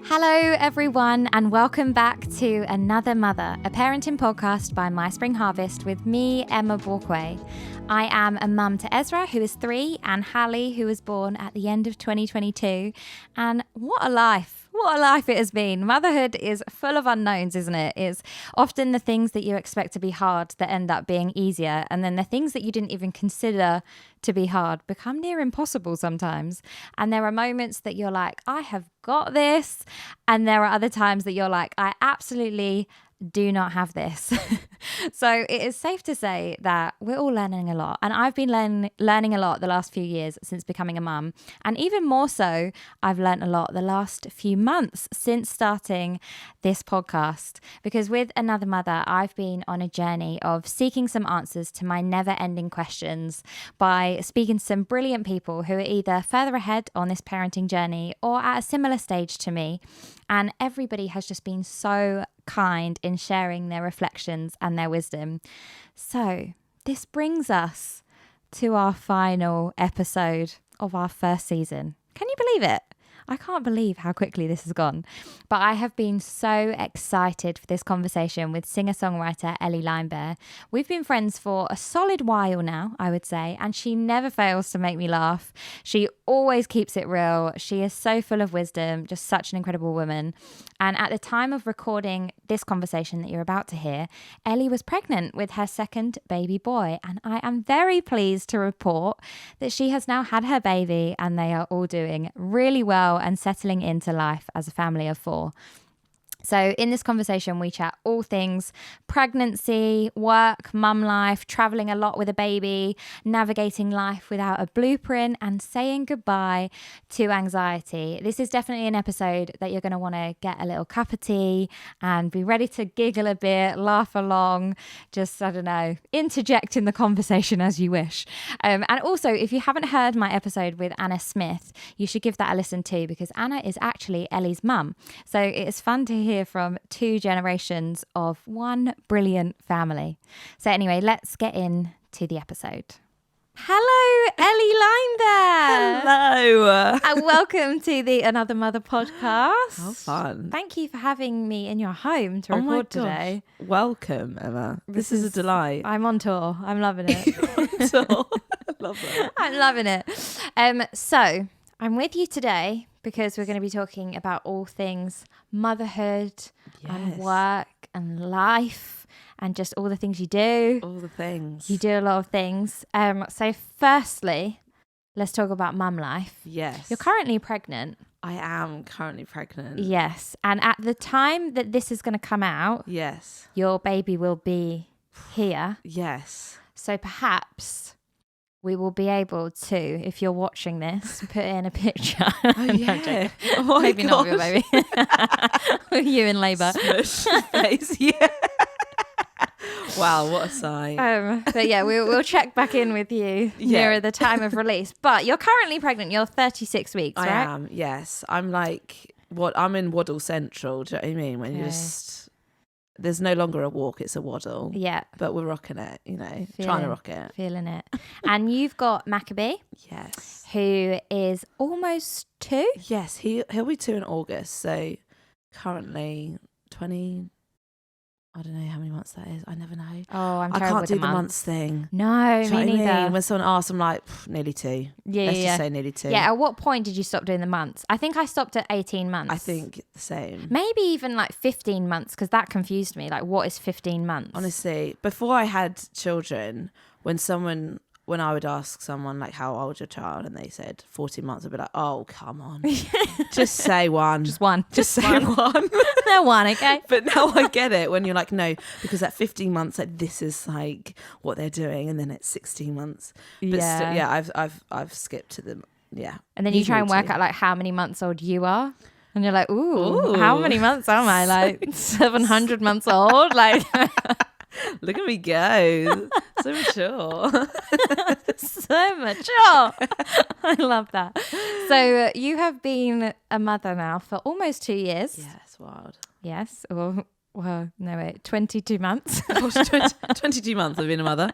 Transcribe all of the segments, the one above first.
Hello everyone and welcome back to Another Mother, a parenting podcast by My Spring Harvest with me, Emma Borquaye. I am a mum to Ezra, who is 3, and Hallie, who was born at the end of 2022. And what a life. What a life it has been. Motherhood is full of unknowns, isn't it? It's often the things that you expect to be hard that end up being easier. And then the things that you didn't even consider to be hard become near impossible sometimes. And there are moments that you're like, I have got this. And there are other times that you're like, I absolutely do not have this. So it is safe to say that we're all learning a lot. And I've been learning a lot the last few years since becoming a mum. And even more so, I've learned a lot the last few months since starting this podcast. Because with Another Mother, I've been on a journey of seeking some answers to my never-ending questions by speaking to some brilliant people who are either further ahead on this parenting journey or at a similar stage to me. And everybody has just been so kind in sharing their reflections and their wisdom. So this brings us to our final episode of our first season. Can you believe it? I can't believe how quickly this has gone. But I have been so excited for this conversation with singer-songwriter Elle Limebear. We've been friends for a solid while now, I would say, and she never fails to make me laugh. She always keeps it real. She is so full of wisdom, just such an incredible woman. And at the time of recording this conversation that you're about to hear, Ellie was pregnant with her second baby boy. And I am very pleased to report that she has now had her baby and they are all doing really well and settling into life as a family of 4. So in this conversation, we chat all things pregnancy, work, mum life, traveling a lot with a baby, navigating life without a blueprint, and saying goodbye to anxiety. This is definitely an episode that you're going to want to get a little cup of tea and be ready to giggle a bit, laugh along, just, I don't know, interject in the conversation as you wish. And also, if you haven't heard my episode with Anna Smith, you should give that a listen too, because Anna is actually Ellie's mum. So it's fun to hear from 2 generations of one brilliant family. So anyway, let's get into the episode. Hello, Elle Limebear. Hello. And welcome to the Another Mother podcast. How fun. Thank you for having me in your home to record today. Welcome, Emma. This is a delight. I'm on tour. I'm loving it. Love it. I'm loving it. So I'm with you today because we're going to be talking about all things motherhood and work and life and just all the things you do. All the things. You do a lot of things. So firstly, let's talk about mum life. Yes. You're currently pregnant. I am currently pregnant. Yes. And at the time that this is going to come out, Yes. your baby will be here. Yes. So perhaps we will be able to, if you're watching this, put in a picture. Oh, yeah. Oh, my Maybe not of your gosh. baby. You in labour. Smush face. Yeah. Wow, what a sight. But yeah, we'll check back in with you nearer the time of release. But you're currently pregnant. You're 36 weeks, right? I am, yes. I'm like, I'm in Waddle Central. Do you know what I mean? When you just, there's no longer a walk, it's a waddle. Yeah. But we're rocking it, trying to rock it. Feeling it. And you've got Maccabee. Yes. Who is almost 2. Yes, he'll be 2 in August. So currently 20, I don't know how many months that is. I never know. Oh, I'm I terrible can't with do the the months. months thing. No, Do you know me what I neither. mean? When someone asks, I'm like, nearly 2. Yeah, Let's just say nearly 2. Yeah, at what point did you stop doing the months? I think I stopped at 18 months. I think the same. Maybe even like 15 months, because that confused me. Like, what is 15 months? Honestly, before I had children, when I would ask someone like, how old's your child? And they said 14 months, I'd be like, oh, come on. Just say 1. Just 1. Just say 1. No 1, okay? But now I get it when you're like, no, because at 15 months, like this is like what they're doing. And then at 16 months. But still, I've skipped to them. Yeah. And then you try and work out like how many months old you are. And you're like, ooh. How many months am I? Like 700 months old? Like... Look at me go. So mature. So mature. I love that. So you have been a mother now for almost 2 years. Yeah, it's wild. Yes. Well, no, wait, 22 months. 22 months I've been a mother.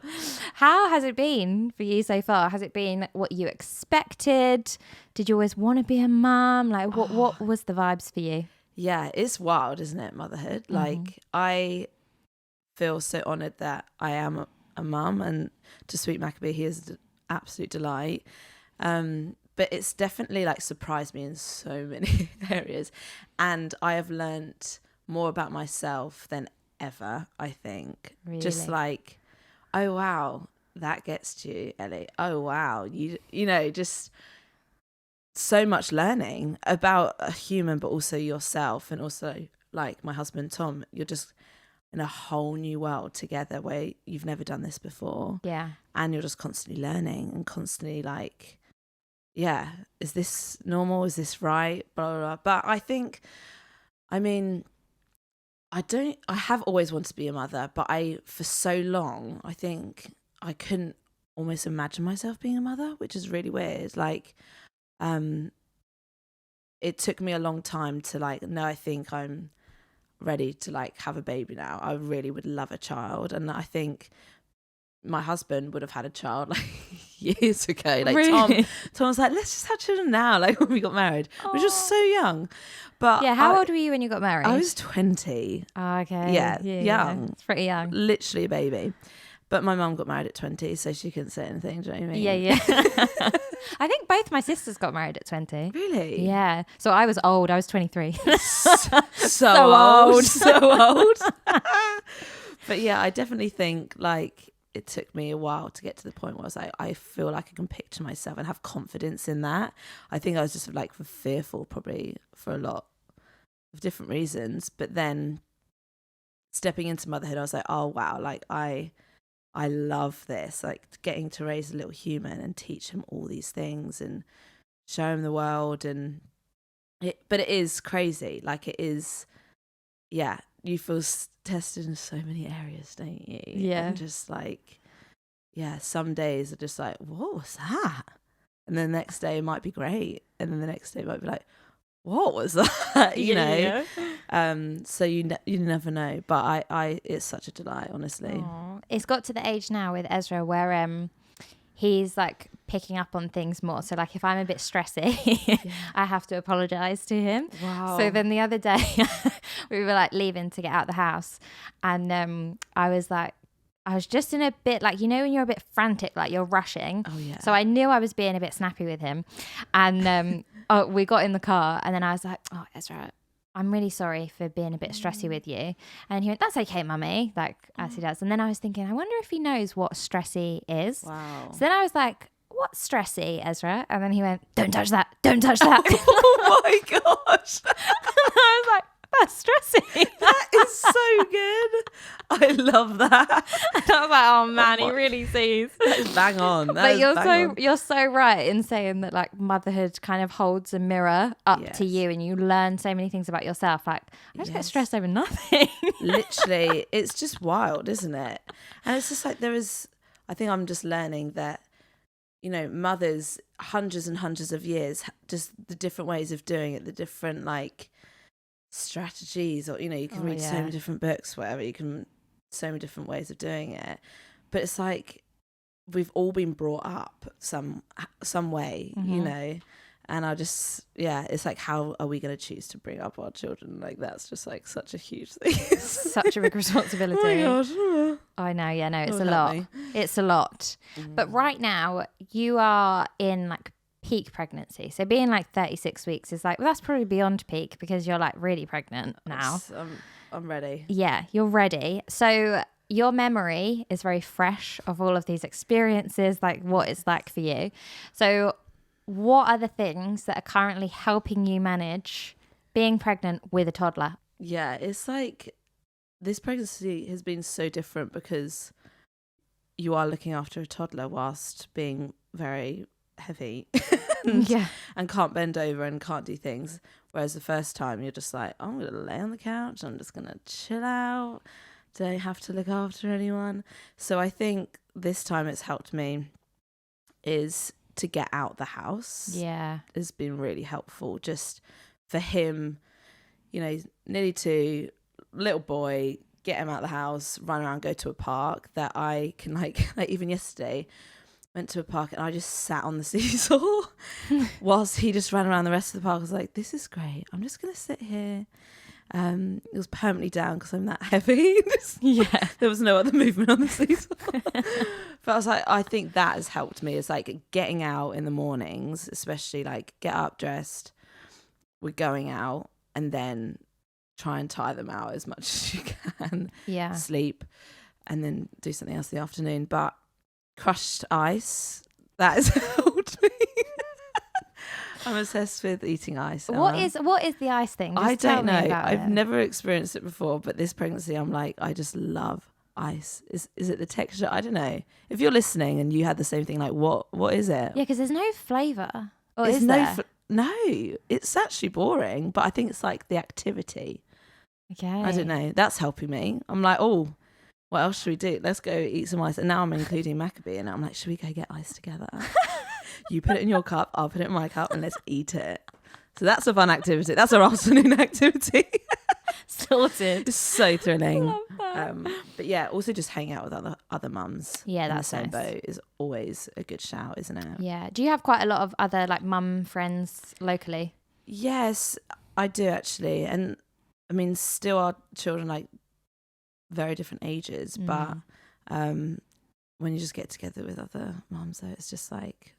How has it been for you so far? Has it been what you expected? Did you always want to be a mum? Like, what was the vibes for you? Yeah, it's wild, isn't it, motherhood? Like, I feel so honoured that I am a mum, and to Sweet Maccabee, he is an absolute delight. But it's definitely like surprised me in so many areas, and I have learnt more about myself than ever, I think. Really? Just like, oh wow, that gets to you, Ellie. Oh wow, you know, just so much learning about a human, but also yourself, and also like my husband Tom. You're just in a whole new world together where you've never done this before. Yeah. And you're just constantly learning and constantly like, yeah, is this normal? Is this right? Blah, blah, blah. But I think, I mean, I have always wanted to be a mother, but for so long, I think I couldn't almost imagine myself being a mother, which is really weird. Like, it took me a long time to like, no, I think I'm ready to like have a baby now. I really would love a child. And I think my husband would have had a child like years ago. Like Really? Tom was like, let's just have children now, like when we got married, which was so young. But yeah, how old were you when you got married? I was 20. Oh, okay. Yeah, young. young. It's pretty young. Literally a baby. But my mum got married at 20, so she couldn't say anything. Do you know what I mean? Yeah. I think both my sisters got married at 20. Really? Yeah. So I was old. I was 23. So old. So old. But yeah, I definitely think like it took me a while to get to the point where I was like, I feel like I can picture myself and have confidence in that. I think I was just like fearful probably for a lot of different reasons. But then stepping into motherhood, I was like, oh wow, like I love this, like getting to raise a little human and teach him all these things and show him the world. And but it is crazy. Like it is, yeah, you feel tested in so many areas, don't you? Yeah. And just like, yeah, some days are just like, what was that? And then the next day it might be great. And then the next day it might be like, what was that? you know? So you never know. But I it's such a delight, honestly. Aww. It's got to the age now with Ezra where he's like picking up on things more. So like if I'm a bit stressy, I have to apologize to him. Wow. So then the other day we were like leaving to get out the house, and I was just in a bit like, you know, when you're a bit frantic, like you're rushing. Oh yeah. So I knew I was being a bit snappy with him, and we got in the car, and then I was like, oh, Ezra, I'm really sorry for being a bit stressy with you. And he went, that's okay, mummy, like as he does. And then I was thinking, I wonder if he knows what stressy is. Wow. So then I was like, what's stressy, Ezra? And then he went, don't touch that, don't touch that. Oh my gosh. I was like, that's stressy. That is so good. I love that. And I was like, oh man, he really sees. That is bang on. But you're so right in saying that like motherhood kind of holds a mirror up to you, and you learn so many things about yourself. Like I just get stressed over nothing. Literally, it's just wild, isn't it? And it's just like I think I'm just learning that, you know, mothers, hundreds and hundreds of years, just the different ways of doing it, the different like strategies, or you know, you can read so many different books, whatever, you can so many different ways of doing it, but it's like we've all been brought up some way, you know. And I just, it's like, how are we going to choose to bring up our children? Like, that's just like such a huge thing. Such a big responsibility. Oh my gosh. I know, yeah, no, it's a lot. It's a lot. But right now you are in like peak pregnancy. So being like 36 weeks is like, well, that's probably beyond peak because you're like really pregnant now. I'm ready. Yeah, you're ready. So your memory is very fresh of all of these experiences, like what it's like for you. So what are the things that are currently helping you manage being pregnant with a toddler? Yeah, it's like this pregnancy has been so different because you are looking after a toddler whilst being very heavy and can't bend over and can't do things. Whereas the first time you're just like, I'm going to lay on the couch. I'm just going to chill out. Don't have to look after anyone. So I think this time it's helped me is to get out the house. Yeah. Has been really helpful just for him, you know, nearly 2, little boy, get him out of the house, run around, go to a park that I can like even yesterday went to a park and I just sat on the seesaw whilst he just ran around the rest of the park. I was like, this is great. I'm just going to sit here. It was permanently down because I'm that heavy. Yeah. There was no other movement on the seesaw. But I was like, I think that has helped me. It's like getting out in the mornings, especially like get up, dressed, we're going out, and then try and tire them out as much as you can. Yeah. Sleep, and then do something else in the afternoon. But crushed ice, that has helped me. I'm obsessed with eating ice. What is the ice thing? Just I don't know. I've it. never experienced it before, but this pregnancy, I'm like, I just love ice. Is it the texture? I don't know. If you're listening and you had the same thing, like what is it? Yeah, because there's no flavour. Or There's is no there? no, it's actually boring, but I think it's like the activity. Okay. I don't know. That's helping me. I'm like, oh, what else should we do? Let's go eat some ice. And now I'm including Maccabee, and I'm like, should we go get ice together? You put it in your cup, I'll put it in my cup, and let's eat it. So that's a fun activity. That's our afternoon activity. Sorted. It's so thrilling. Love that. But yeah, also just hang out with other mums. Yeah, in that's the same nice. boat is always a good shout, isn't it? Yeah. Do you have quite a lot of other like mum friends locally? Yes, I do actually. And I mean, still our children like very different ages, but when you just get together with other mums, though, it's just like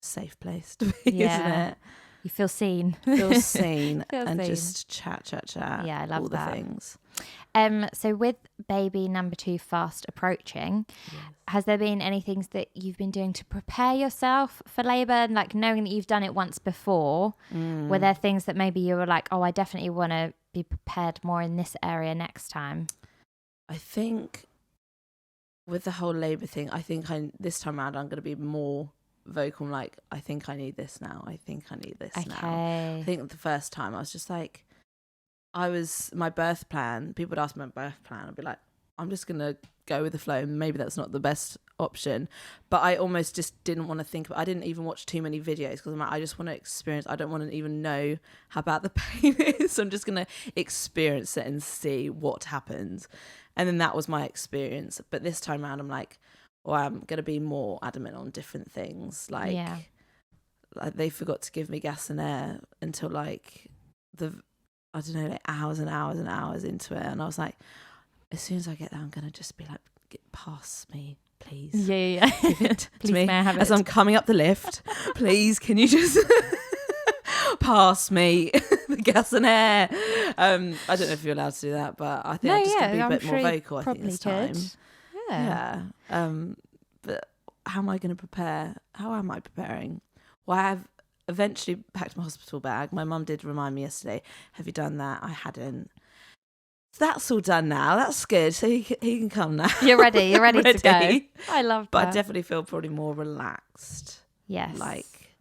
a safe place to be, isn't it? You feel seen. Feel seen Feel and seen. just chat. Yeah, I love all that. the things. So with baby number 2 fast approaching, has there been any things that you've been doing to prepare yourself for labour? And like knowing that you've done it once before, were there things that maybe you were like, oh, I definitely want to be prepared more in this area next time? I think with the whole labour thing, I think this time around I'm going to be more vocal. Like, I think I need this now. I think I need this now. I think the first time I was just like, my birth plan, people would ask me my birth plan, I'd be like, I'm just going to go with the flow, and maybe that's not the best option, but I almost just didn't want to think about, I didn't even watch too many videos because I'm like, I just want to experience, I don't want to even know how bad the pain is, so I'm just going to experience it and see what happens. And then that was my experience. But this time around I'm like, well, I'm going to be more adamant on different things, like they forgot to give me gas and air until like I don't know, like hours and hours and hours into it, and I was like, as soon as I get there, I'm going to just be like, get past me, please. Yeah. Give it Please, to me. may I have As it? I'm coming up the lift, please, can you just pass me the gas and air? I don't know if you're allowed to do that, but I think I'm just going to be a bit more vocal, I think, this time. Yeah. But how am I going to prepare? How am I preparing? Well, I have eventually packed my hospital bag. My mum did remind me yesterday, have you done that? I hadn't. So that's all done now. That's good. So he can come now. You're ready to go. I love that. But I definitely feel probably more relaxed. Yes. Like,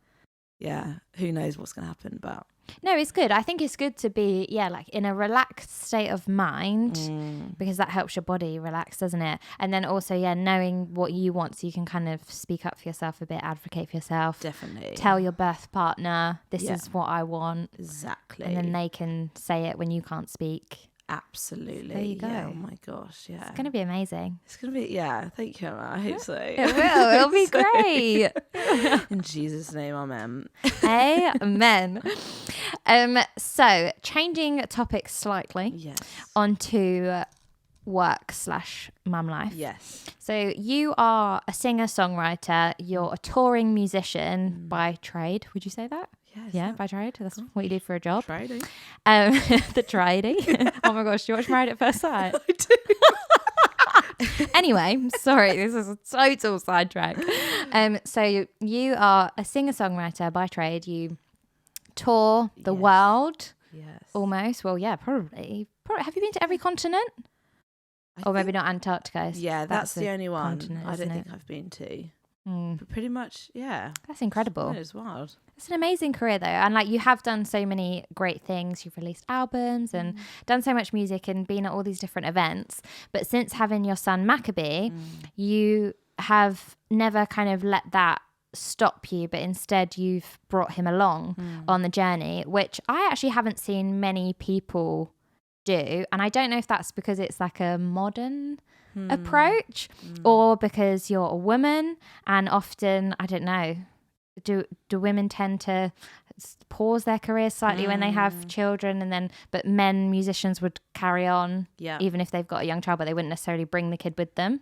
yeah, who knows what's going to happen, but. No, it's good. I think it's good to be, like in a relaxed state of mind because that helps your body relax, doesn't it? And then also, knowing what you want so you can kind of speak up for yourself a bit, advocate for yourself. Definitely. Tell your birth partner, this is what I want. Exactly. And then they can say it when you can't speak. Absolutely. There you go. Yeah, oh my gosh, yeah. It's going to be amazing. It's going to be, thank you, Emma. I hope so. It will. It'll be great. In Jesus' name, amen. Amen. So, changing topics slightly. Yes. Onto work/mum life. Yes. So, you are a singer-songwriter. You're a touring musician by trade. Would you say that? Yes. Yeah, by trade. That's what you do for a job. Trading. The tradie. Oh my gosh, do you watch Married at First Sight? I do. Anyway, sorry, this is a total sidetrack. So you are a singer-songwriter by trade. You tour the world. Yes. Almost. Well, yeah, probably. Have you been to every continent? Or maybe not Antarctica. Yeah, that's the only one continent, I don't isn't think it? I've been to. But pretty much, yeah. That's incredible. It is wild. It's an amazing career though, and like you have done so many great things. You've released albums and done so much music and been at all these different events. But since having your son Maccabee, you have never kind of let that stop you, but instead you've brought him along on the journey, which I actually haven't seen many people do. And I don't know if that's because it's like a modern approach or because you're a woman, and often, I don't know, do women tend to pause their careers slightly when they have children, and then but men musicians would carry on even if they've got a young child, but they wouldn't necessarily bring the kid with them.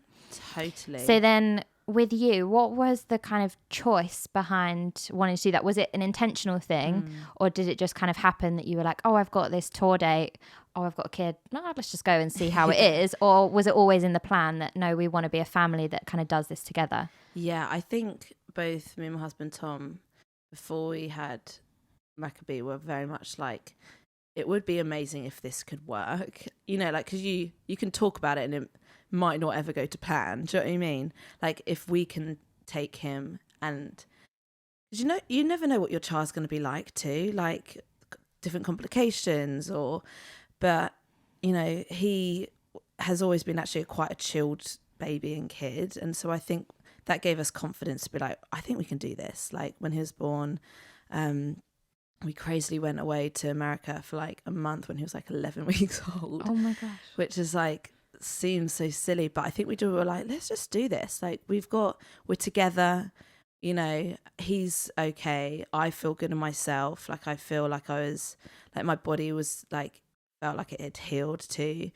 Totally. So then with you, what was the kind of choice behind wanting to do that? Was it an intentional thing or did it just kind of happen that you were like, oh, I've got this tour date, oh, I've got a kid, no, let's just go and see how it is? Or was it always in the plan that, no, we want to be a family that kind of does this together? Yeah, I think both me and my husband Tom, before we had Maccabee, were very much like, it would be amazing if this could work, you know, like, because you can talk about it and it might not ever go to plan. Do you know what I mean? Like, if we can take him, and you know, you never know what your child's going to be like too, like different complications, but you know, he has always been actually quite a chilled baby and kid, and so I think that gave us confidence to be like, I think we can do this. Like when he was born, we crazily went away to America for like a month when he was like 11 weeks old. Oh my gosh. Which is like, seems so silly, but I think we were like, let's just do this. Like we're together, you know, he's okay. I feel good in myself. Like I feel like I was, like my body was like, felt like it had healed too.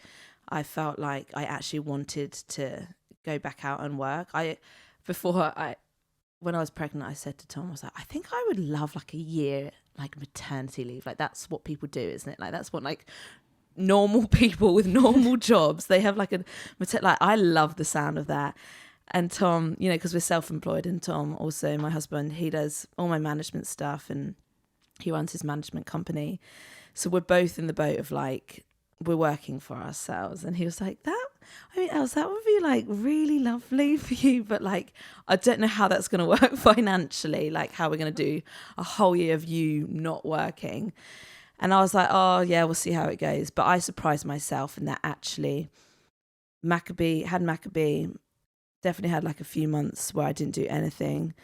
I felt like I actually wanted to go back out and work. When I was pregnant, I said to Tom, I was like, I think I would love like a year, like maternity leave. Like that's what people do, isn't it? Like that's what like normal people with normal jobs, they have like like I love the sound of that. And Tom, you know, because we're self-employed, and Tom also, my husband, he does all my management stuff and he runs his management company. So we're both in the boat of like, we're working for ourselves. And he was like, Els, that would be like really lovely for you, but like I don't know how that's going to work financially, like how we're going to do a whole year of you not working. And I was like, oh yeah, we'll see how it goes. But I surprised myself in that actually Maccabee, definitely had like a few months where I didn't do anything.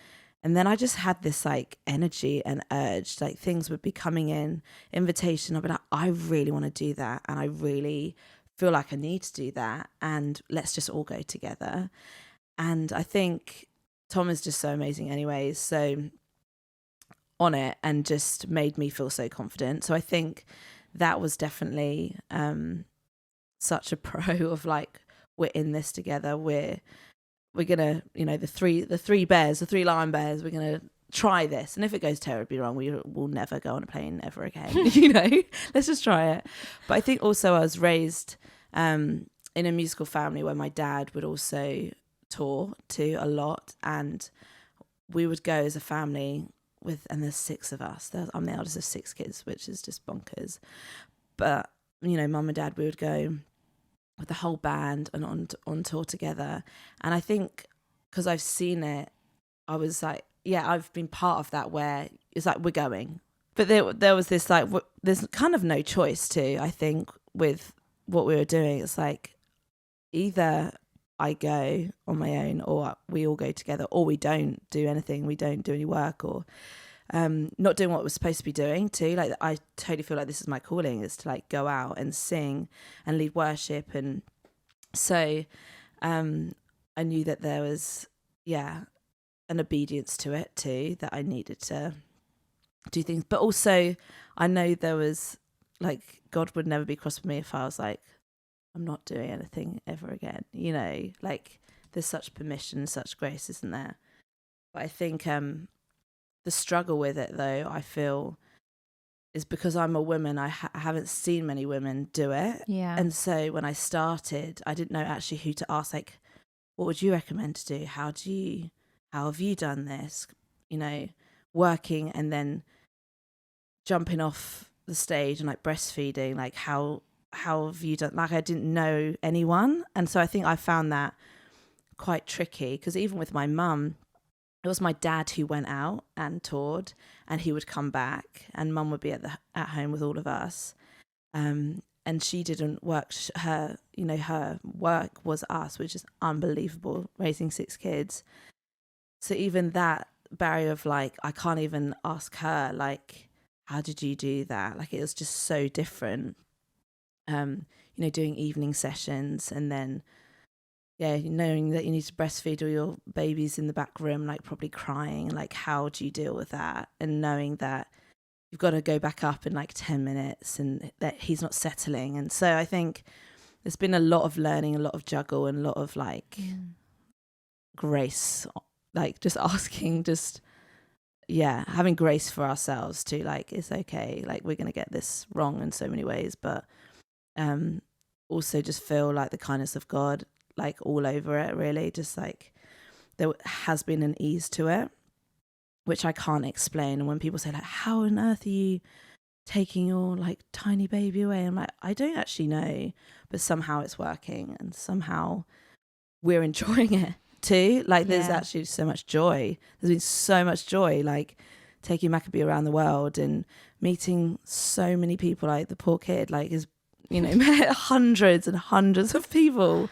And then I just had this like energy and urge, like things would be coming in, invitation. I'd be like, I really want to do that. And I really feel like I need to do that. And let's just all go together. And I think Tom is just so amazing anyways. So on it, and just made me feel so confident. So I think that was definitely such a pro of like, we're in this together. We're gonna, you know, the three lion bears, we're gonna try this, and if it goes terribly wrong, we'll never go on a plane ever again. You know, let's just try it. But I think also I was raised in a musical family where my dad would also tour too a lot, and we would go as a family and there's 6 of us. I'm the eldest of 6 kids, which is just bonkers. But you know, mum and dad, we would go with the whole band and on tour together. And I think because I've seen it, I was like, yeah, I've been part of that, where it's like, we're going. But there was this like, there's kind of no choice too, I think, with what we were doing. It's like, either I go on my own, or we all go together, or we don't do anything. We don't do any work, or not doing what we're supposed to be doing too. Like I totally feel like this is my calling, is to like go out and sing and lead worship. And so I knew that there was an obedience to it too, that I needed to do things. But also I know there was like, God would never be cross with me if I was like, I'm not doing anything ever again, you know, like there's such permission, such grace, isn't there? But I think the struggle with it, though, I feel, is because I'm a woman, I haven't seen many women do it. Yeah. And so when I started, I didn't know actually who to ask, like, what would you recommend to do? How have you done this? You know, working and then jumping off the stage and like breastfeeding, like how have you done? Like I didn't know anyone. And so I think I found that quite tricky, because even with my mum, it was my dad who went out and toured, and he would come back, and mum would be at home with all of us. And she didn't work. Her work was us, which is unbelievable, raising 6 kids. So even that barrier of like, I can't even ask her, like, how did you do that? Like, it was just so different. doing evening sessions, and then knowing that you need to breastfeed or your baby's in the back room, like probably crying, like how do you deal with that? And knowing that you've got to go back up in like 10 minutes and that he's not settling. And so I think there's been a lot of learning, a lot of juggle, and a lot of like grace, like just asking, having grace for ourselves to like, it's okay, like we're going to get this wrong in so many ways, but also just feel like the kindness of God like all over it, really. Just like there has been an ease to it, which I can't explain. And when people say like, how on earth are you taking your like tiny baby away? I'm like, I don't actually know, but somehow it's working, and somehow we're enjoying it too. Like there's actually so much joy. There's been so much joy, like taking Maccabee around the world and meeting so many people. Like the poor kid like is, met hundreds and hundreds of people,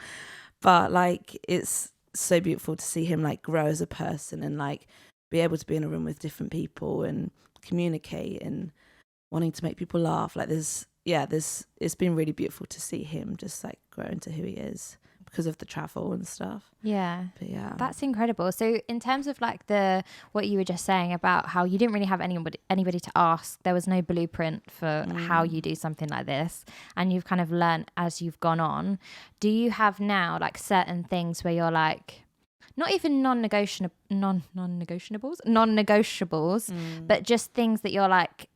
but like it's so beautiful to see him like grow as a person and like be able to be in a room with different people and communicate and wanting to make people laugh. Like it's been really beautiful to see him just like grow into who he is because of the travel and stuff. Yeah. But yeah. That's incredible. So in terms of like what you were just saying about how you didn't really have anybody to ask, there was no blueprint for how you do something like this, and you've kind of learned as you've gone on. Do you have now like certain things where you're like, not even non-negotiables, but just things that you're like,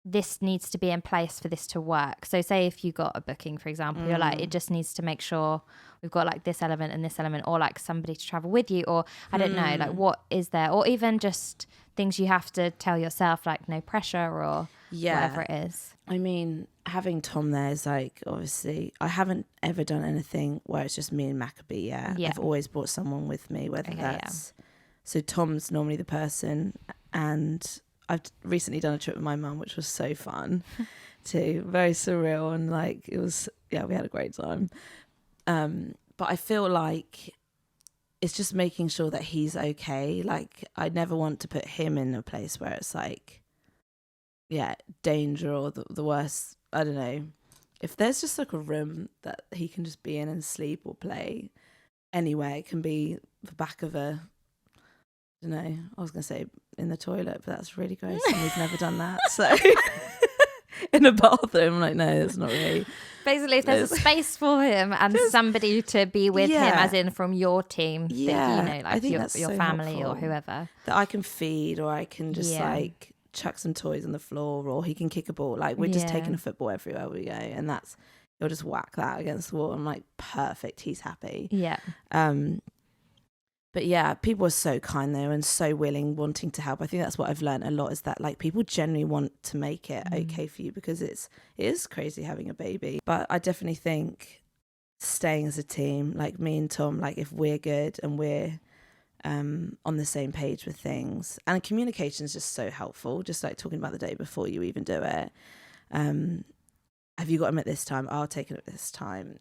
this needs to be in place for this to work? So say if you got a booking, for example, you're like, it just needs to make sure we've got like this element and this element, or like somebody to travel with you, or I don't know, like what is there, or even just things you have to tell yourself, like no pressure or whatever it is. I mean, having Tom there is like, obviously I haven't ever done anything where it's just me and Maccabee. I've always brought someone with me, whether that's so Tom's normally the person, and I've recently done a trip with my mum, which was so fun too, very surreal, and like it was, we had a great time. But I feel like it's just making sure that he's okay. Like I never want to put him in a place where it's like, danger or the worst. I don't know. If there's just like a room that he can just be in and sleep or play anywhere, it can be the back of I was going to say in the toilet, but that's really gross and we've never done that. So in a bathroom, like, no, it's not really. Basically, if there's a space for him and somebody to be with him, as in from your team, that, like your so family helpful. Or whoever. That I can feed, or I can just like chuck some toys on the floor, or he can kick a ball. Like we're just taking a football everywhere we go, and he'll just whack that against the wall. I'm like, perfect, he's happy. Yeah. But people are so kind though, and so willing, wanting to help. I think that's what I've learned a lot, is that like people genuinely want to make it okay for you, because it is crazy having a baby. But I definitely think staying as a team, like me and Tom, like if we're good and we're on the same page with things, and communication is just so helpful, just like talking about the day before you even do it. Have you got him at this time? I'll take him at this time,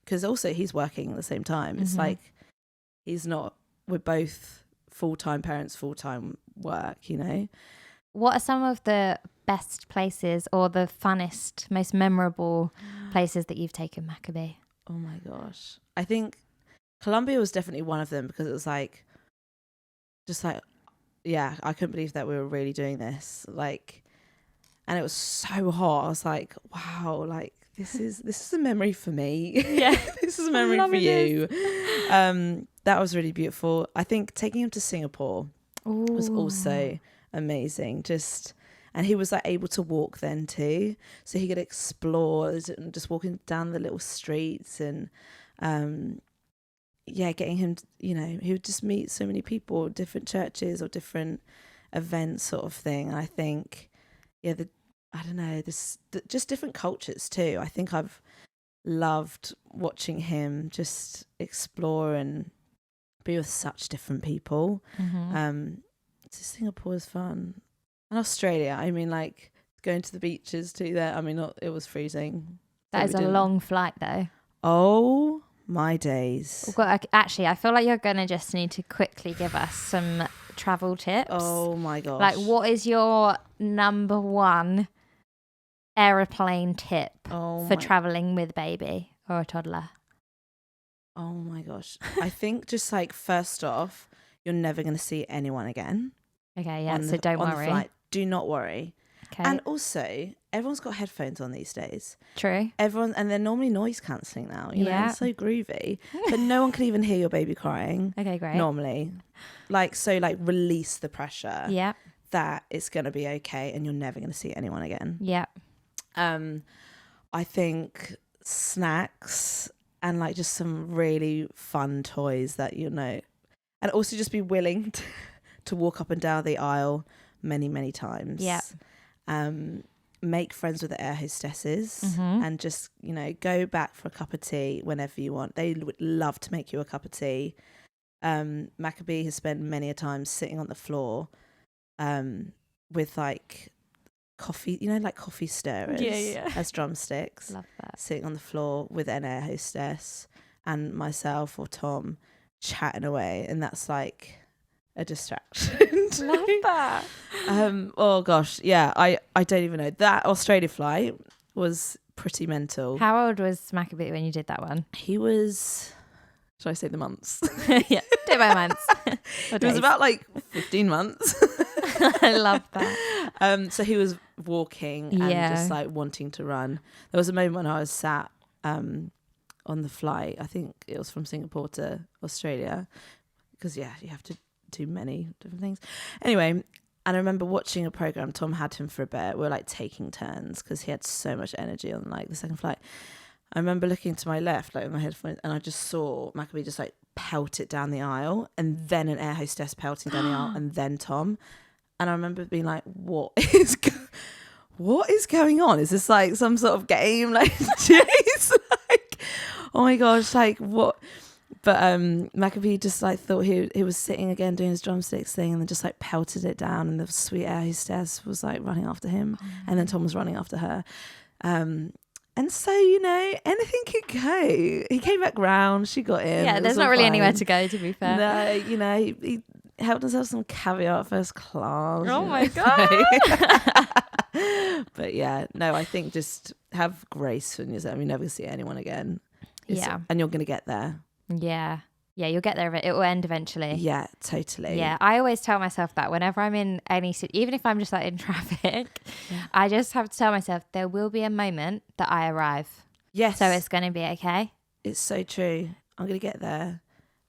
because also he's working at the same time. It's like we're both full-time parents, full-time work, What are some of the best places or the funnest, most memorable places that you've taken Maccabee? Oh my gosh, I think Colombia was definitely one of them, because it was like, just like, I couldn't believe that we were really doing this, like, and it was so hot. I was like, wow, like this is a memory for me. This is a memory for you. That was really beautiful. I think taking him to Singapore was also amazing. And he was like able to walk then too, so he could explore and just walking down the little streets, and getting him, he would just meet so many people, different churches or different events sort of thing. And I think just different cultures too. I think I've loved watching him just explore and be with such different people. Singapore is fun, and Australia, I mean, like going to the beaches too there. I mean, it was freezing. That is a long flight though. Oh my days. Well, actually, I feel like you're gonna just need to quickly give us some travel tips. Oh my gosh. Like, what is your number one aeroplane tip Oh for traveling with baby or a toddler? Oh my gosh. I think just like first off, you're never going to see anyone again. Okay, yeah. So don't on worry. the flight. Do not worry. Okay. And also, everyone's got headphones on these days. True. And they're normally noise cancelling now. You know, it's so groovy. But no one can even hear your baby crying. Okay, great. Normally. So release the pressure. Yeah. That it's going to be okay and you're never going to see anyone again. Yeah. I think snacks and like just some really fun toys that and also just be willing to walk up and down the aisle many, many times. Yeah. Make friends with the air hostesses and just, go back for a cup of tea whenever you want. They would love to make you a cup of tea. Maccabee has spent many a time sitting on the floor with like coffee, like coffee stirrers as drumsticks. Love that. Sitting on the floor with an air hostess and myself or Tom chatting away, and that's like a distraction. Love that. Oh gosh, yeah. I don't even know. That Australia flight was pretty mental. How old was Maccabee when you did that one? He was, should I say the months? Yeah, do it by months. It was about like 15 months. I love that. So he was walking and just like wanting to run. There was a moment when I was sat on the flight. I think it was from Singapore to Australia because you have to do many different things. Anyway, and I remember watching a program. Tom had him for a bit. We were like taking turns because he had so much energy on like the second flight. I remember looking to my left, like with my headphones, and I just saw Maccabee just like pelt it down the aisle, and then an air hostess pelting down the aisle, and then Tom. And I remember being like, what is going on? Is this like some sort of game? Like, jeez, like, oh my gosh, like what? But Maccabee just like thought he was sitting again doing his drumsticks thing, and then just like pelted it down, and the sweet air hostess was like running after him, and then Tom was running after her. And so, anything could go. He came back round, she got in. Yeah, there's not really anywhere to go, to be fair. No, he helped himself some caviar at first class. Oh my God. But yeah, no, I think just have grace when you're never see anyone again. And you're going to get there. Yeah. Yeah, you'll get there. It will end eventually. Yeah, totally. Yeah, I always tell myself that whenever I'm in even if I'm just like in traffic, I just have to tell myself there will be a moment that I arrive. Yes. So it's going to be okay. It's so true. I'm going to get there.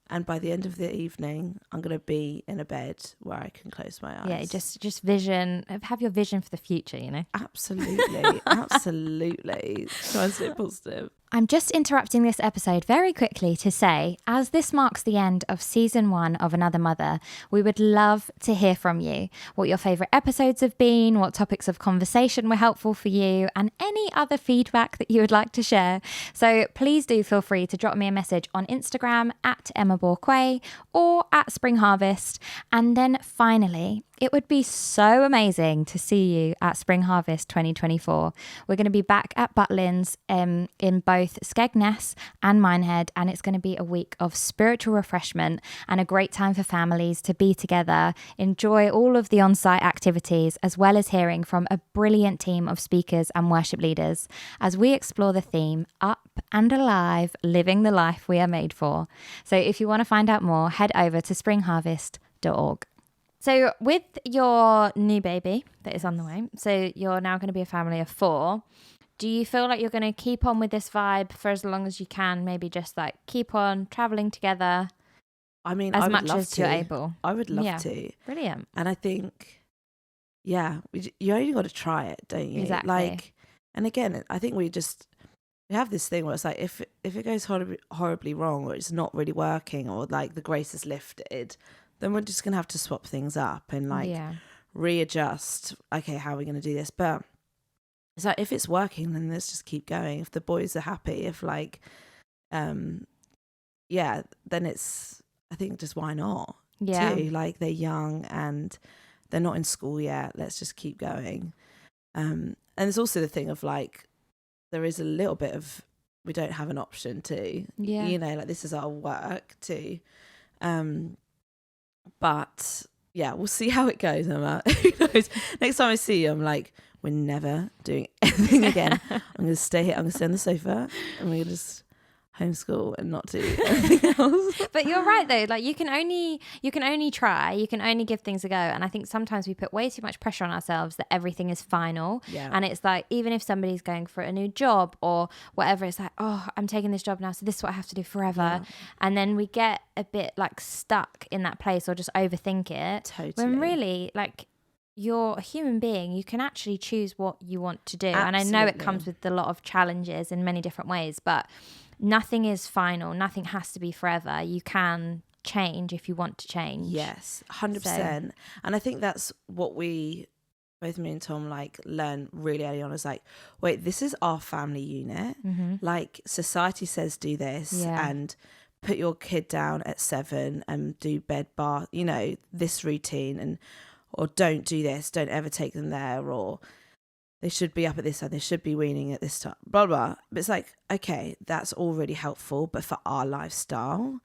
And by the end of the evening, I'm going to be in a bed where I can close my eyes. Yeah, just have your vision for the future, Absolutely. Absolutely. Try and stay positive. I'm just interrupting this episode very quickly to say, as this marks the end of season 1 of Another Mother, we would love to hear from you. What your favourite episodes have been, what topics of conversation were helpful for you, and any other feedback that you would like to share. So please do feel free to drop me a message on Instagram at Emma Borquaye or at Spring Harvest. And then finally, it would be so amazing to see you at Spring Harvest 2024. We're going to be back at Butlins in both Skegness and Minehead, and it's going to be a week of spiritual refreshment and a great time for families to be together, enjoy all of the on-site activities, as well as hearing from a brilliant team of speakers and worship leaders as we explore the theme Up and Alive, living the life we are made for. So if you want to find out more, head over to springharvest.org. So with your new baby that is on the way, so you're now going to be a family of 4. Do you feel like you're going to keep on with this vibe for as long as you can? Maybe just like keep on traveling together? I mean, as much as you're able. I would love to. Brilliant. And I think, you only got to try it, don't you? Exactly. And again, I think we have this thing where it's like, if it goes horribly wrong, or it's not really working, or like the grace is lifted, then we're just going to have to swap things up and readjust. Okay, how are we going to do this? But it's like, if it's working, then let's just keep going. If the boys are happy, then it's, I think, just why not? Yeah. Too. Like, they're young and they're not in school yet. Let's just keep going. And there's also the thing of like, there is a little bit of, we don't have an option to, like this is our work too. But yeah, we'll see how it goes, Emma. Who knows? Next time I see you, I'm like, we're never doing anything again. I'm going to stay here. I'm going to stay on the sofa and we're going to just homeschool and not do anything else. But you're right though, like you can only try, you can only give things a go. And I think sometimes we put way too much pressure on ourselves that everything is final. Yeah. And it's like, even if somebody's going for a new job or whatever, it's like, oh, I'm taking this job now, so this is what I have to do forever. Yeah. And then we get a bit like stuck in that place or just overthink it. Totally. When really, like, you're a human being, you can actually choose what you want to do. Absolutely. And I know it comes with a lot of challenges in many different ways, but nothing is final. Nothing has to be forever. You can change if you want to change. Yes, 100%. And I think that's what we, both me and Tom, like learn really early on, is like, wait, this is our family unit. Mm-hmm. Like society says do this and put your kid down at 7 and do bed bath, you know, this routine, and or don't do this, don't ever take them there, or they should be up at this time, they should be weaning at this time, blah, blah. But it's like, okay, that's all really helpful. But for our lifestyle,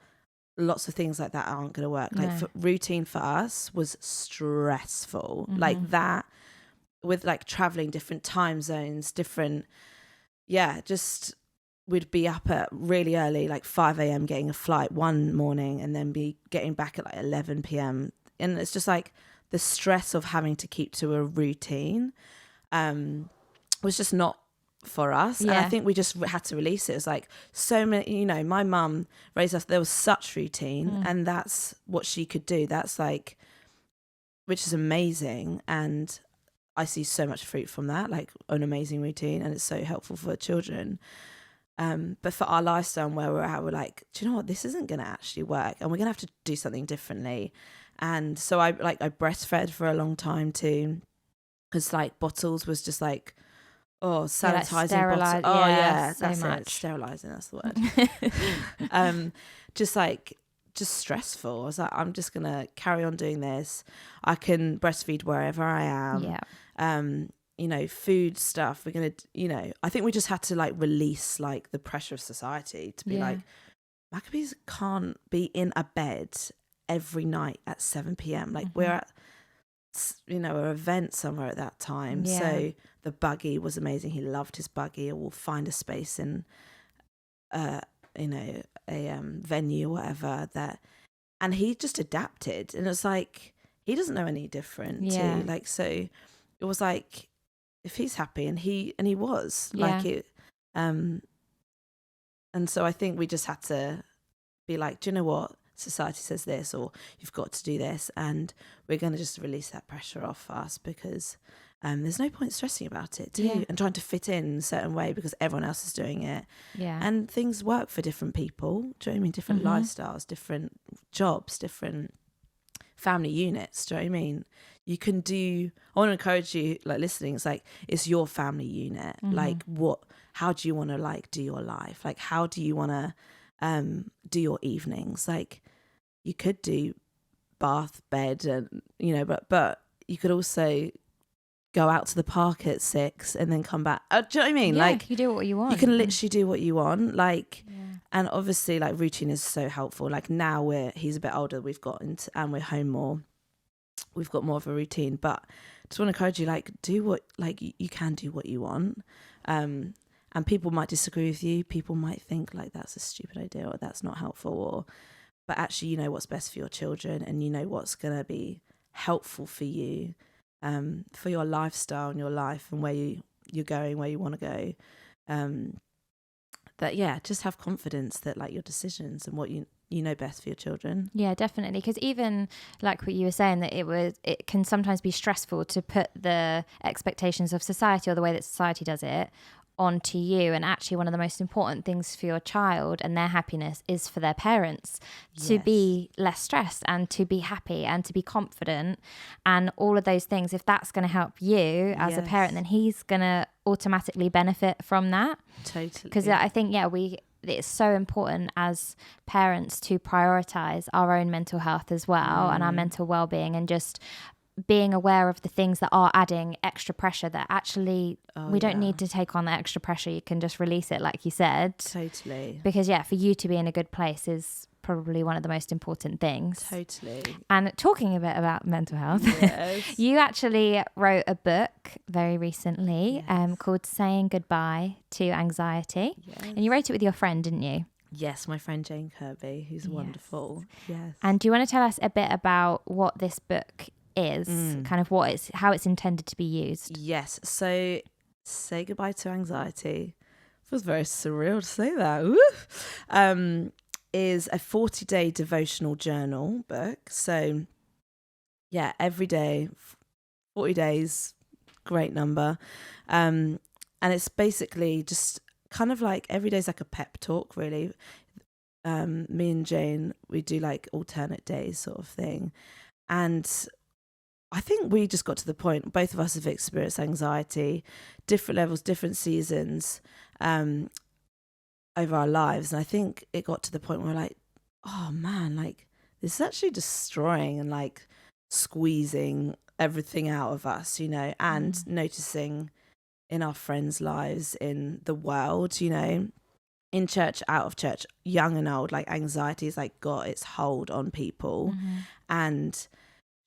lots of things like that aren't going to work. Like routine for us was stressful. Mm-hmm. Like that, with like traveling different time zones, different, just we'd be up at really early, like 5 a.m. getting a flight one morning and then be getting back at like 11 p.m. And it's just like the stress of having to keep to a routine was just not for us. And I think we just had to release it. It was like so many, you know, my mum raised us, there was such routine and that's what she could do. That's like, which is amazing. And I see so much fruit from that, like an amazing routine, and it's so helpful for children. But for our lifestyle and where we're at, we're like, do you know what? This isn't going to actually work and we're going to have to do something differently. And so I breastfed for a long time too, because like bottles was just like, sanitizing bottles. Oh yeah, so that's much. it. Sterilizing, that's the word. Just stressful. I was like, I'm just gonna carry on doing this. I can breastfeed wherever I am. Yeah. You know, food stuff. We're gonna, you know, I think we just had to like release like the pressure of society to be like, Maccabees can't be in a bed every night at 7 p.m. Like we're at, you know, an event somewhere at that time. Yeah. So the buggy was amazing. He loved his buggy. Or we'll find a space in, you know, a venue or whatever that, and he just adapted. And it's like he doesn't know any different. Yeah. Like, so it was like, if he's happy, and he was like it, and so I think we just had to be like, do you know what? Society says this, or you've got to do this, and we're going to just release that pressure off us, because there's no point stressing about it and trying to fit in a certain way because everyone else is doing it. And things work for different people. Do you know what I mean? Different lifestyles, different jobs, different family units. Do you know what I mean? You can do, I want to encourage you, like listening, it's like, it's your family unit. Like how do you want to like do your life? Like how do you want to do your evenings? Like you could do bath, bed, and you know, but you could also go out to the park at 6 and then come back. Do you know what I mean? Like you do what you want. You can literally do what you want. Like, and obviously like routine is so helpful. Like now he's a bit older, we've got into, and we're home more. We've got more of a routine, but just want to encourage you, like do what, like you can do what you want. And people might disagree with you. People might think like that's a stupid idea or that's not helpful, but actually you know what's best for your children, and you know what's going to be helpful for you, for your lifestyle and your life and where you're going, where you want to go. That just have confidence that like your decisions and what you know best for your children. Yeah, definitely, because even like what you were saying, that it can sometimes be stressful to put the expectations of society or the way that society does it onto you, and actually one of the most important things for your child and their happiness is for their parents to be less stressed and to be happy and to be confident and all of those things. If that's going to help you as a parent, then he's going to automatically benefit from that. Totally. Because I think it's so important as parents to prioritize our own mental health as well and our mental well-being, and just being aware of the things that are adding extra pressure that actually we don't need to take on the extra pressure. You can just release it, like you said. Totally. Because for you to be in a good place is probably one of the most important things. Totally. And talking a bit about mental health, yes. you actually wrote a book very recently called Saying Goodbye to Anxiety. Yes. And you wrote it with your friend, didn't you? Yes, my friend Jane Kirby, who's wonderful. Yes. And do you want to tell us a bit about what this book is, kind of how it's intended to be used? Yes. So Say Goodbye to Anxiety. Feels very surreal to say that. Woo! Is a 40-day devotional journal book. So yeah, every day, 40 days, great number. And it's basically just kind of like every day's like a pep talk, really. Me and Jane, we do like alternate days sort of thing. And I think we just got to the point, both of us have experienced anxiety, different levels, different seasons over our lives. And I think it got to the point where we're like, oh man, like this is actually destroying and like squeezing everything out of us, you know, and noticing in our friends' lives, in the world, you know, in church, out of church, young and old, like anxiety has like got its hold on people and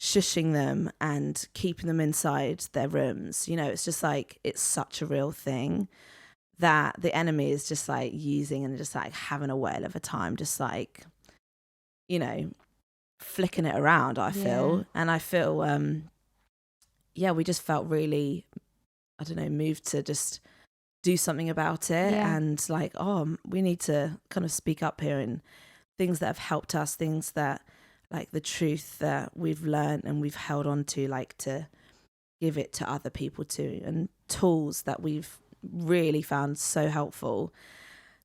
shushing them and keeping them inside their rooms. You know, it's just like, it's such a real thing that the enemy is just like using and just like having a whale of a time, just like, you know, flicking it around, I feel. And I feel, we just felt really, I don't know, moved to just do something about it and like, we need to kind of speak up here and things that have helped us, things that like the truth that we've learned and we've held on to, like to give it to other people too, and tools that we've really found so helpful.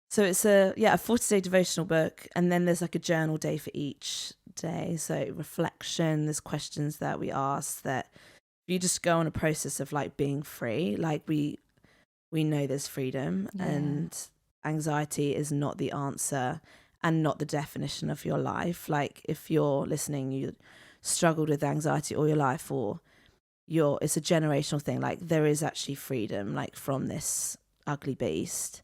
So it's a 40-day devotional book, and then there's like a journal day for each day. So reflection, there's questions that we ask that you just go on a process of like being free. Like we know there's freedom and anxiety is not the answer and not the definition of your life. Like if you're listening, you struggled with anxiety all your life, or it's a generational thing. Like there is actually freedom, like from this ugly beast.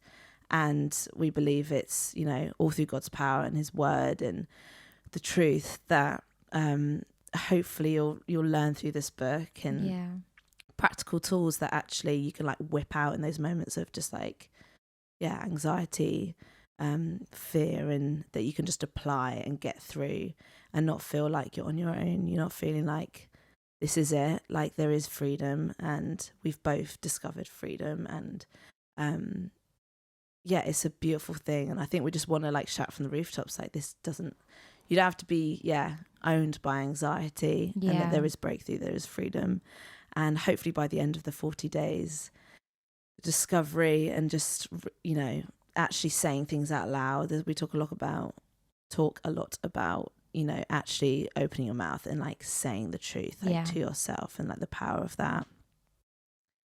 And we believe it's, you know, all through God's power and his word and the truth that hopefully you'll learn through this book, and practical tools that actually you can like whip out in those moments of just like, anxiety, fear, and that you can just apply and get through and not feel like you're on your own. You're not feeling like this is it. Like there is freedom, and we've both discovered freedom, and it's a beautiful thing. And I think we just want to like shout from the rooftops, like you don't have to be owned by anxiety, and that there is breakthrough, there is freedom. And hopefully by the end of the 40 days, discovery and just, you know, actually saying things out loud. We talk a lot about, you know, actually opening your mouth and like saying the truth to yourself, and like the power of that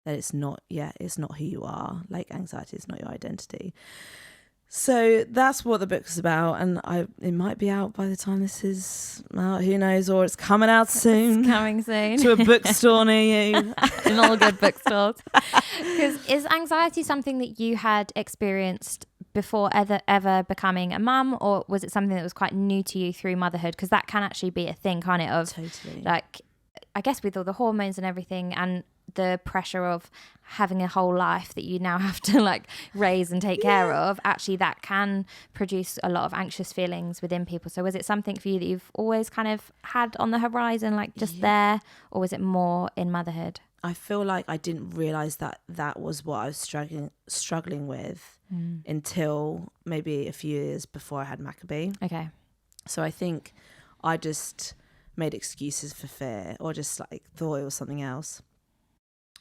it's not who you are. Like anxiety is not your identity. So that's what the book's about, and it might be out by the time this is out, who knows, or it's coming out soon. It's coming soon to a bookstore near you. In all good bookstores. Because is anxiety something that you had experienced before ever becoming a mum, or was it something that was quite new to you through motherhood? Because that can actually be a thing, can't it? Of totally, like, I guess with all the hormones and everything, and the pressure of having a whole life that you now have to like raise and take care of, actually that can produce a lot of anxious feelings within people. So was it something for you that you've always kind of had on the horizon, like just there, or was it more in motherhood? I feel like I didn't realize that was what I was struggling with until maybe a few years before I had Maccabee. Okay. So I think I just made excuses for fear, or just like thought it was something else,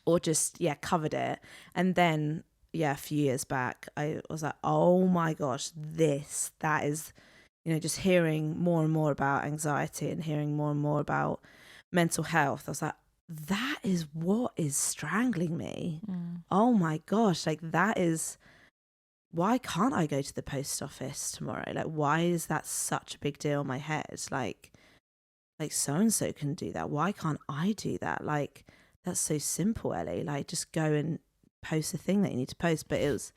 or just covered it. And then a few years back I was like, oh my gosh, that is, you know, just hearing more and more about anxiety and hearing more and more about mental health, I was like, that is what is strangling me. Oh my gosh, like that is, why can't I go to the post office tomorrow? Like, why is that such a big deal in my head? Like, like so-and-so can do that. Why can't I do that? Like, that's so simple, Ellie. Like, just go and post the thing that you need to post. But it was,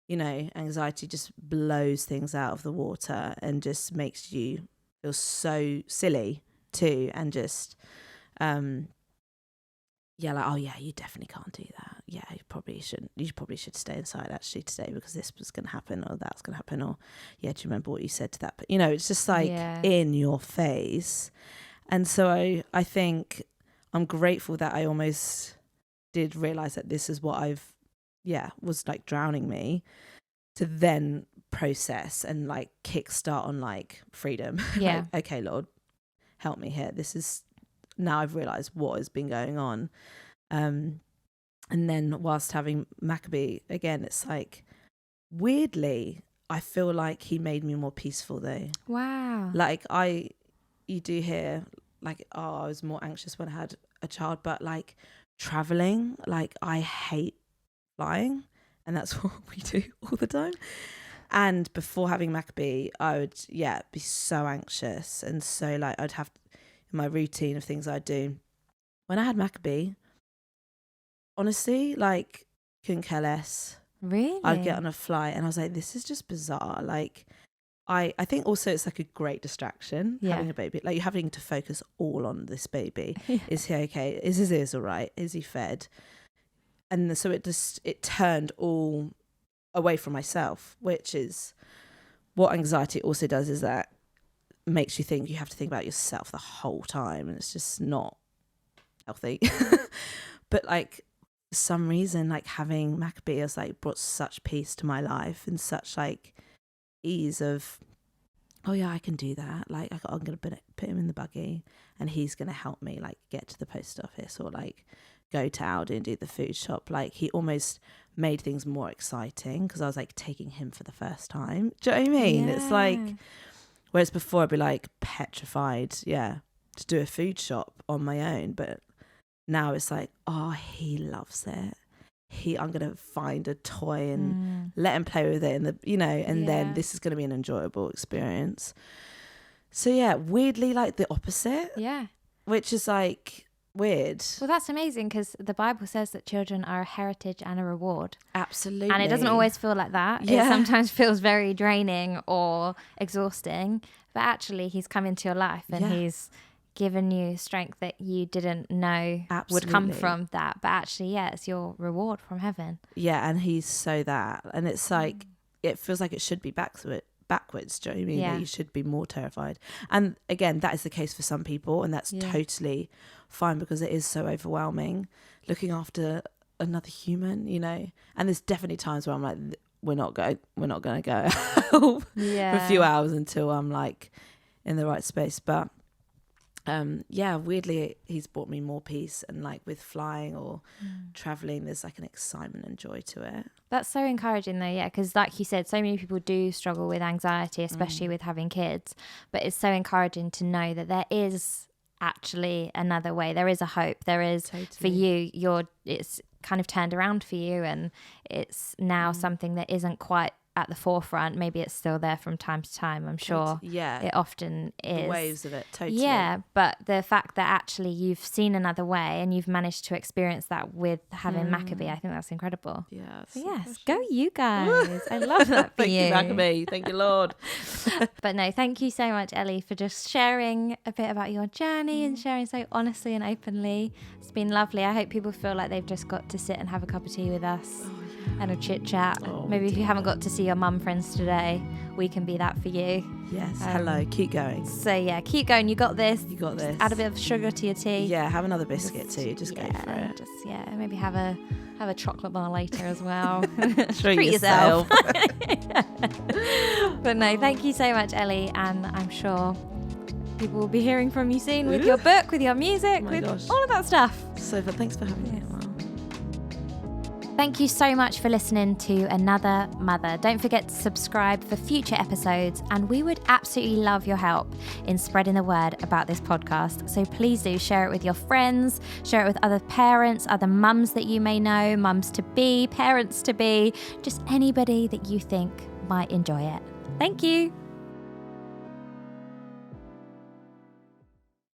you know, anxiety just blows things out of the water and just makes you feel so silly too. And just, yeah, like, oh yeah, you definitely can't do that. Yeah, you probably should stay inside actually today because this was going to happen or that's going to happen. Or, yeah, do you remember what you said to that? But, you know, it's just like in your face. And so I think I'm grateful that I almost did realize that this is what was like drowning me, to then process and like kickstart on like freedom. Yeah. Like, okay, Lord, help me here. Now I've realized what has been going on. And then whilst having Maccabee, again, it's like, weirdly, I feel like he made me more peaceful though. Wow. Like you do hear like, oh, I was more anxious when I had a child, but like traveling, like I hate flying, and that's what we do all the time. And before having Maccabee, I would, be so anxious. And so like I'd have my routine of things I'd do. When I had Maccabee, honestly, like, couldn't care less. Really? I'd get on a flight and I was like, this is just bizarre. Like, I think also it's like a great distraction having a baby. Like, you're having to focus all on this baby. Is he okay? Is his ears all right? Is he fed? And so it turned all away from myself, which is what anxiety also does, is that makes you think you have to think about yourself the whole time, and it's just not healthy. But like, for some reason, like having Maccabee has like brought such peace to my life and such like ease of, oh yeah, I can do that. Like, I'm gonna put him in the buggy and he's gonna help me like get to the post office or like go to Aldi and do the food shop. Like, he almost made things more exciting because I was like taking him for the first time. Do you know what I mean? It's like, whereas before I'd be like petrified, to do a food shop on my own. But now it's like, oh, he loves it. I'm going to find a toy and let him play with it, and then this is going to be an enjoyable experience. So weirdly like the opposite. Yeah. Which is like weird. Well, that's amazing because the Bible says that children are a heritage and a reward. Absolutely. And it doesn't always feel like that. Yeah. It sometimes feels very draining or exhausting. But actually, he's come into your life and he's given you strength that you didn't know would come from that. But actually, it's your reward from heaven. Yeah, and he's so that. And it's like, it feels like it should be backwards. Do you know what I mean? Yeah. That you should be more terrified. And again, that is the case for some people, and that's totally fine because it is so overwhelming looking after another human, And there's definitely times where I'm like, we're not going to go for a few hours until I'm like in the right space. But weirdly he's brought me more peace, and like with flying or traveling, there's like an excitement and joy to it. That's so encouraging though, because like you said, so many people do struggle with anxiety, especially with having kids, but it's so encouraging to know that there is actually another way. There is a hope. There is for you. It's kind of turned around for you, and it's now something that isn't quite at the forefront. Maybe it's still there from time to time, I'm sure. It often is. The waves of it, totally. Yeah, but the fact that actually you've seen another way and you've managed to experience that with having Maccabee, I think that's incredible. Yeah. So yes, go you guys. I love that for you. Thank you, Maccabee. Thank you, Lord. But no, thank you so much, Ellie, for just sharing a bit about your journey and sharing so honestly and openly. It's been lovely. I hope people feel like they've just got to sit and have a cup of tea with us. And a chit chat. Maybe if you haven't got to see your mum friends today, we can be that for you. Yes. Hello. Keep going. So keep going. You got this. You got this. Add a bit of sugar to your tea. Yeah. Have another biscuit too. Just go for it. Just maybe have a chocolate bar later as well. Treat yourself. But no, thank you so much, Ellie, and I'm sure people will be hearing from you soon with your book, with your music, all of that stuff. So thanks for having me. Thank you so much for listening to Another Mother. Don't forget to subscribe for future episodes, and we would absolutely love your help in spreading the word about this podcast. So please do share it with your friends, share it with other parents, other mums that you may know, mums to be, parents to be, just anybody that you think might enjoy it. Thank you.